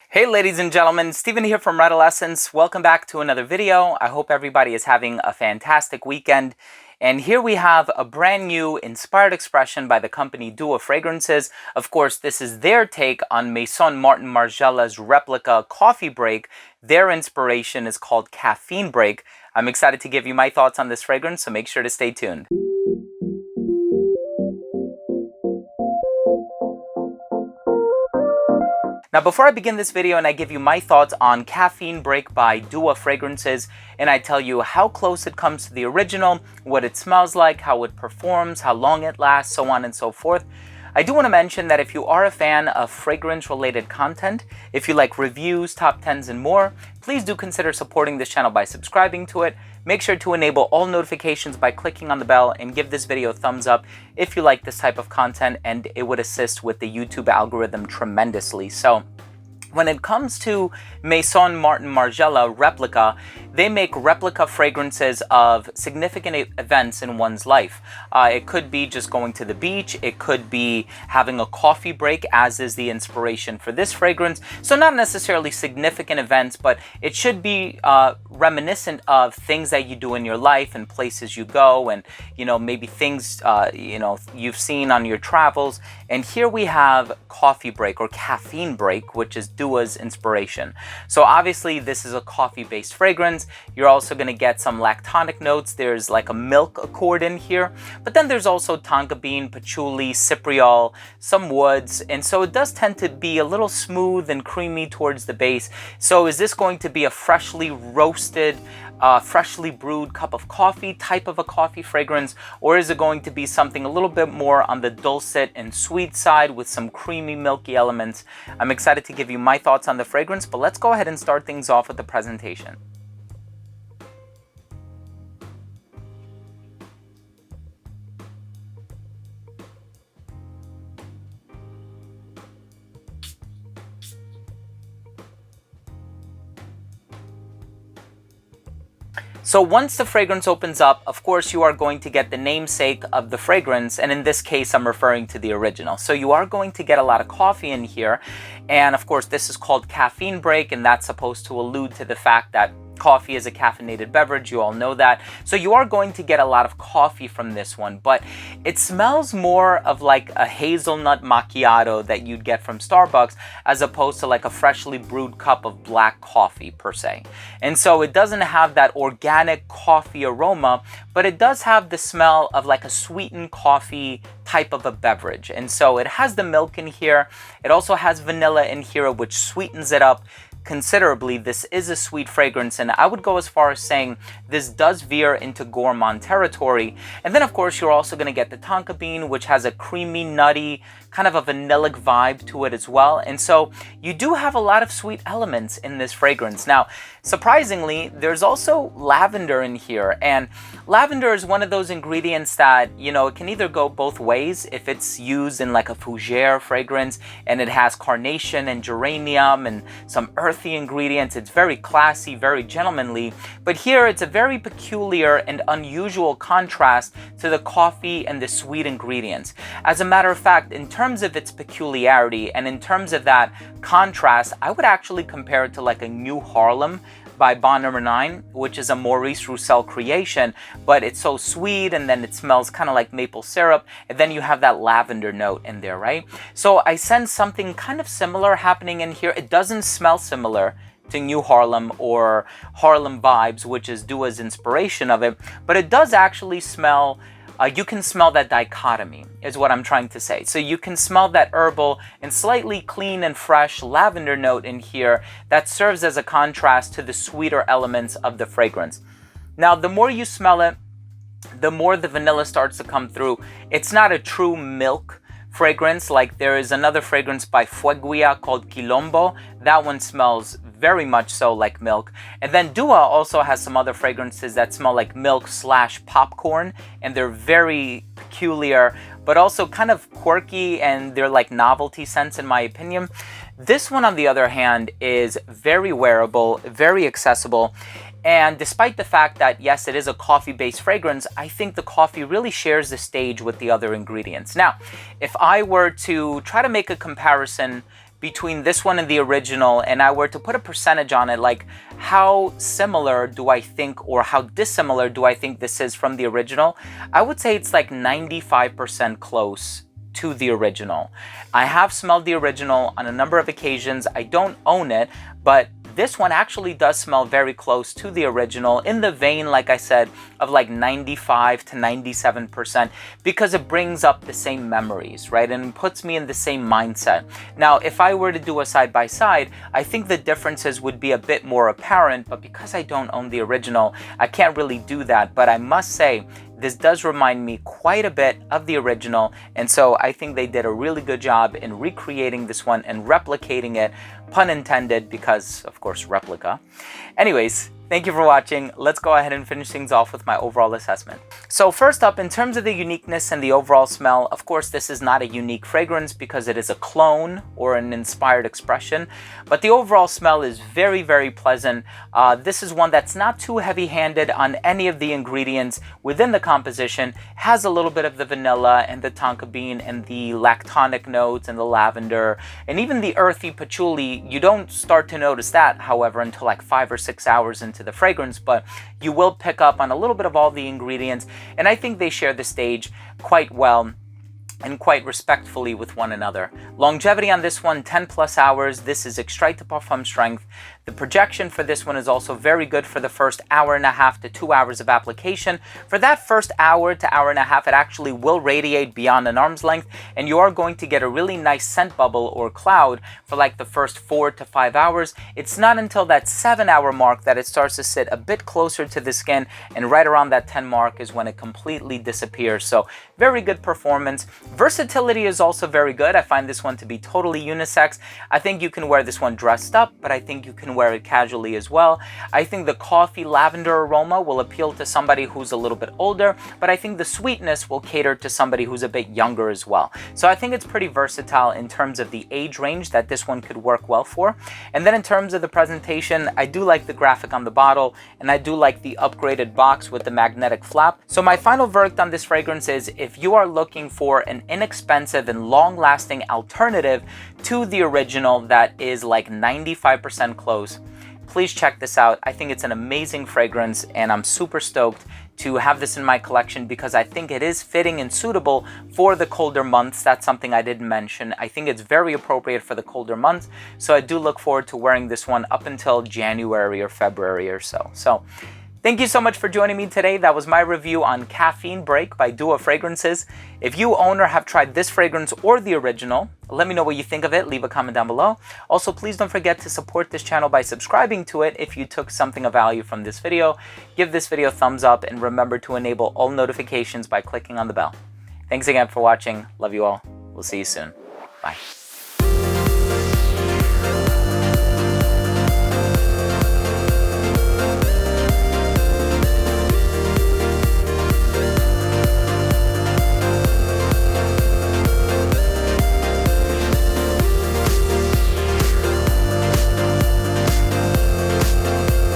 Hey ladies and gentlemen, Steven here from Redolessence. Welcome back to another video. I hope everybody is having a fantastic weekend. And here we have a brand new inspired expression by the company Dua Fragrances. Of course, this is their take on Maison Margiela's Replica Coffee Break. Their inspiration is called Caffeine Break. I'm excited to give you my thoughts on this fragrance, so make sure to stay tuned. Now, before I begin this video and I give you my thoughts on Caffeine Break by Dua Fragrances, and I tell you how close it comes to the original, what it smells like, how it performs, how long it lasts, so on and so forth, I do want to mention that if you are a fan of fragrance-related content, if you like reviews, top 10s, and more, please do consider supporting this channel by subscribing to it. Make sure to enable all notifications by clicking on the bell and give this video a thumbs up if you like this type of content, and it would assist with the YouTube algorithm tremendously. So, when it comes to Maison Margiela Replica, they make replica fragrances of significant events in one's life. It could be just going to the beach, it could be having a coffee break, as is the inspiration for this fragrance. So not necessarily significant events, but it should be reminiscent of things that you do in your life and places you go, and maybe things you've seen on your travels. And here we have Coffee Break or Caffeine Break, which is Dua's inspiration. So obviously this is a coffee-based fragrance. You're also going to get some lactonic notes. There's like a milk accord in here, but then there's also tonka bean, patchouli, cypriol, some woods, and so it does tend to be a little smooth and creamy towards the base. So is this going to be a freshly roasted, freshly brewed cup of coffee type of a coffee fragrance, or is it going to be something a little bit more on the dulcet and sweet side with some creamy milky elements? I'm excited to give you my thoughts on the fragrance, but let's go ahead and start things off with the presentation. So once the fragrance opens up, of course, you are going to get the namesake of the fragrance, and in this case, I'm referring to the original. So you are going to get a lot of coffee in here, and of course, this is called Caffeine Break, and that's supposed to allude to the fact that coffee is a caffeinated beverage. You all know that. So you are going to get a lot of coffee from this one, but it smells more of like a hazelnut macchiato that you'd get from Starbucks, as opposed to like a freshly brewed cup of black coffee per se. And so it doesn't have that organic coffee aroma, but it does have the smell of like a sweetened coffee type of a beverage. And so it has the milk in here. It also has vanilla in here, which sweetens it up considerably. This is a sweet fragrance, and I would go as far as saying this does veer into gourmand territory. And then of course you're also going to get the tonka bean, which has a creamy, nutty, kind of a vanillic vibe to it as well. And so you do have a lot of sweet elements in this fragrance. Now, surprisingly, there's also lavender in here, and lavender is one of those ingredients that, it can either go both ways. If it's used in like a fougere fragrance and it has carnation and geranium and some earthy ingredients, it's very classy, very gentlemanly. But here it's a very peculiar and unusual contrast to the coffee and the sweet ingredients. As a matter of fact, in terms of its peculiarity and in terms of that contrast, I would actually compare it to like a New Harlem by Bond No. 9, which is a Maurice Roussel creation, but it's so sweet, and then it smells kind of like maple syrup, and then you have that lavender note in there, right? So I sense something kind of similar happening in here. It doesn't smell similar to New Harlem or Harlem Vibes, which is Dua's inspiration of it, but it does actually smell, you can smell that dichotomy, is what I'm trying to say. So you can smell that herbal and slightly clean and fresh lavender note in here that serves as a contrast to the sweeter elements of the fragrance. Now, the more you smell it, the more the vanilla starts to come through. It's not a true milk fragrance. Like there is another fragrance by Fueguia called Quilombo. That one smells very much so like milk. And then Dua also has some other fragrances that smell like milk / popcorn, and they're very peculiar, but also kind of quirky, and they're like novelty scents in my opinion. This one, on the other hand, is very wearable, very accessible. And despite the fact that, yes, it is a coffee-based fragrance, I think the coffee really shares the stage with the other ingredients. Now, if I were to try to make a comparison between this one and the original, and I were to put a percentage on it, like how similar do I think or how dissimilar do I think this is from the original, I would say it's like 95% close to the original. I have smelled the original on a number of occasions. I don't own it, but this one actually does smell very close to the original, in the vein, like I said, of like 95 to 97%, because it brings up the same memories, right? And puts me in the same mindset. Now, if I were to do a side-by-side, I think the differences would be a bit more apparent, but because I don't own the original, I can't really do that. But I must say, this does remind me quite a bit of the original, and so I think they did a really good job in recreating this one and replicating it, pun intended, because of course replica. Anyways, thank you for watching. Let's go ahead and finish things off with my overall assessment. So first up, in terms of the uniqueness and the overall smell, of course this is not a unique fragrance because it is a clone or an inspired expression, but the overall smell is very, very pleasant. This is one that's not too heavy-handed on any of the ingredients within the composition, has a little bit of the vanilla and the tonka bean and the lactonic notes and the lavender and even the earthy patchouli. You don't start to notice that, however, until like 5 or 6 hours into the fragrance, but you will pick up on a little bit of all the ingredients, and I think they share the stage quite well and quite respectfully with one another. Longevity on this one, 10 plus hours. This is extrait de parfum strength. The projection for this one is also very good for the first hour and a half to 2 hours of application. For that first hour to hour and a half, it actually will radiate beyond an arm's length, and you are going to get a really nice scent bubble or cloud for like the first 4 to 5 hours. It's not until that 7-hour mark that it starts to sit a bit closer to the skin, and right around that 10 mark is when it completely disappears. So very good performance. Versatility is also very good. I find this one to be totally unisex. I think you can wear this one dressed up, but I think you can wear it casually as well. I think the coffee lavender aroma will appeal to somebody who's a little bit older, but I think the sweetness will cater to somebody who's a bit younger as well. So I think it's pretty versatile in terms of the age range that this one could work well for. And then in terms of the presentation, I do like the graphic on the bottle, and I do like the upgraded box with the magnetic flap. So my final verdict on this fragrance is, if you are looking for an inexpensive and long-lasting alternative to the original that is like 95% close, please check this out. I think it's an amazing fragrance, and I'm super stoked to have this in my collection because I think it is fitting and suitable for the colder months. That's something I didn't mention. I think it's very appropriate for the colder months, so I do look forward to wearing this one up until January or February or so. So thank you so much for joining me today. That was my review on Caffeine Break by Duo Fragrances. If you own or have tried this fragrance or the original, let me know what you think of it. Leave a comment down below. Also, please don't forget to support this channel by subscribing to it if you took something of value from this video. Give this video a thumbs up, and remember to enable all notifications by clicking on the bell. Thanks again for watching. Love you all. We'll see you soon. Bye.